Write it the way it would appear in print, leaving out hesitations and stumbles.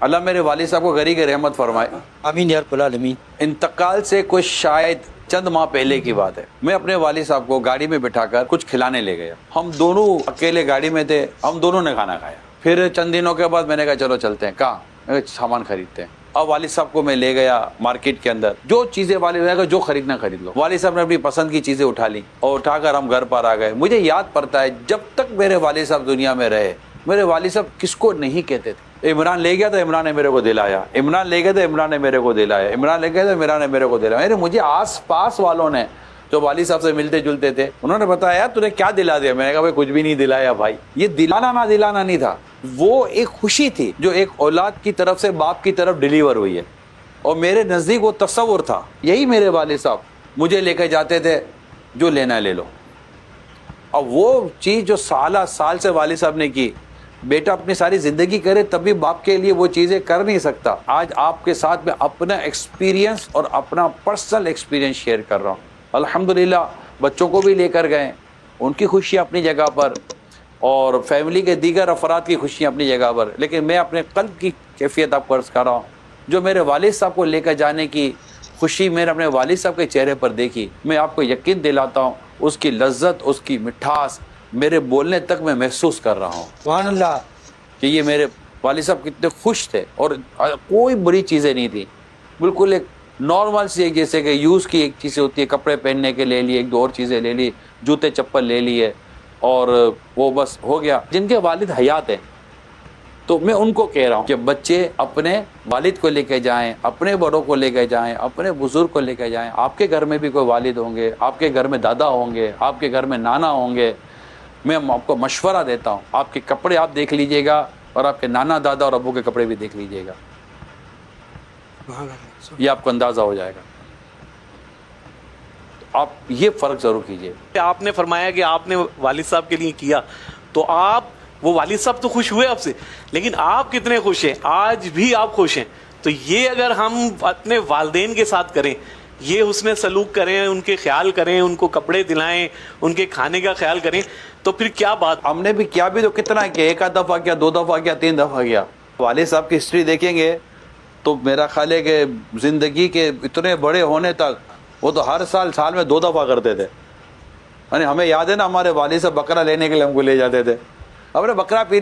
اللہ میرے والد صاحب کو غری کی رحمت فرمائے، آمین یا رب العالمین۔ انتقال سے کچھ شاید چند ماہ پہلے کی بات ہے، میں اپنے والد صاحب کو گاڑی میں بٹھا کر کچھ کھلانے لے گیا۔ ہم دونوں اکیلے گاڑی میں تھے، ہم دونوں نے کھانا کھایا۔ پھر چند دنوں کے بعد میں نے کہا چلو چلتے ہیں، کہاں؟ میں کہا سامان خریدتے ہیں۔ اب والد صاحب کو میں لے گیا مارکیٹ کے اندر، جو چیزیں والد نے کہا جو خریدنا خرید لو۔ والد صاحب نے اپنی پسند کی چیزیں اٹھا لی اور اٹھا کر ہم گھر پر آ گئے۔ مجھے یاد پڑتا ہے جب تک میرے والد صاحب دنیا میں رہے، میرے والد صاحب کس کو نہیں کہتے تھے۔ عمران لے گیا تو عمران نے میرے کو دلایا، عمران لے گیا تو عمران نے میرے کو دلایا، عمران لے گیا تو عمران نے میرے کو دلایا۔ مجھے آس پاس والوں نے جو والد صاحب سے ملتے جلتے تھے انہوں نے بتایا تو نے کیا دلا دیا؟ میں نے کہا بھائی کچھ بھی نہیں دلایا بھائی۔ یہ دلانا نہ دلانا نہیں تھا، وہ ایک خوشی تھی جو ایک اولاد کی طرف سے باپ کی طرف ڈیلیور ہوئی ہے، اور میرے نزدیک وہ تصور تھا۔ یہی میرے والد صاحب مجھے لے کے جاتے تھے، جو لینا ہے لے لو۔ اور وہ چیز جو سال سے والد صاحب نے کی، بیٹا اپنی ساری زندگی کرے تب بھی باپ کے لیے وہ چیزیں کر نہیں سکتا۔ آج آپ کے ساتھ میں اپنا ایکسپیرینس اور اپنا پرسنل ایکسپیرینس شیئر کر رہا ہوں۔ الحمدللہ بچوں کو بھی لے کر گئے، ان کی خوشیاں اپنی جگہ پر، اور فیملی کے دیگر افراد کی خوشیاں اپنی جگہ پر، لیکن میں اپنے قلب کی کیفیت آپ کو عرض کر رہا ہوں۔ جو میرے والد صاحب کو لے کر جانے کی خوشی میں نے اپنے والد صاحب کے چہرے پر دیکھی، میں آپ کو یقین دلاتا ہوں اس کی لذت، اس کی مٹھاس میرے بولنے تک میں محسوس کر رہا ہوں سبحان اللہ کہ یہ میرے والد صاحب کتنے خوش تھے، اور کوئی بری چیزیں نہیں تھی، بالکل ایک نارمل سی، جیسے کہ یوز کی ایک چیزیں ہوتی ہے، کپڑے پہننے کے لے لیے، ایک دو اور چیزیں لے لی، جوتے چپل لے لیے، اور وہ بس ہو گیا۔ جن کے والد حیات ہیں تو میں ان کو کہہ رہا ہوں کہ بچے اپنے والد کو لے کے جائیں، اپنے بڑوں کو لے کے جائیں، اپنے بزرگ کو لے کے جائیں۔ آپ کے گھر میں بھی کوئی والد ہوں گے، آپ کے گھر میں دادا ہوں گے، آپ کے گھر میں نانا ہوں گے۔ میں آپ کو مشورہ دیتا ہوں، آپ کے کپڑے آپ دیکھ لیجئے گا، اور آپ کے نانا دادا اور ابو کے کپڑے بھی دیکھ لیجئے گا، یہ آپ کو اندازہ ہو جائے گا۔ آپ یہ فرق ضرور کیجئے۔ آپ نے فرمایا کہ آپ نے والد صاحب کے لیے کیا، تو آپ وہ والد صاحب تو خوش ہوئے آپ سے، لیکن آپ کتنے خوش ہیں؟ آج بھی آپ خوش ہیں؟ تو یہ اگر ہم اپنے والدین کے ساتھ کریں، یہ حسن سلوک کریں، ان کے خیال کریں، ان کو کپڑے دلائیں، ان کے کھانے کا خیال کریں، تو پھر کیا بات۔ ہم نے بھی کیا بھی تو کتنا کیا، ایک آدھ دفعہ کیا، دو دفعہ کیا، تین دفعہ کیا۔ والد صاحب کی ہسٹری دیکھیں گے تو میرا خیال ہے کہ زندگی کے اتنے بڑے ہونے تک وہ تو ہر سال میں دو دفعہ کرتے تھے۔ یعنی ہمیں یاد ہے نا، ہمارے والد صاحب بکرا لینے کے لیے ہم کو لے جاتے تھے، ہم نے بکرا پی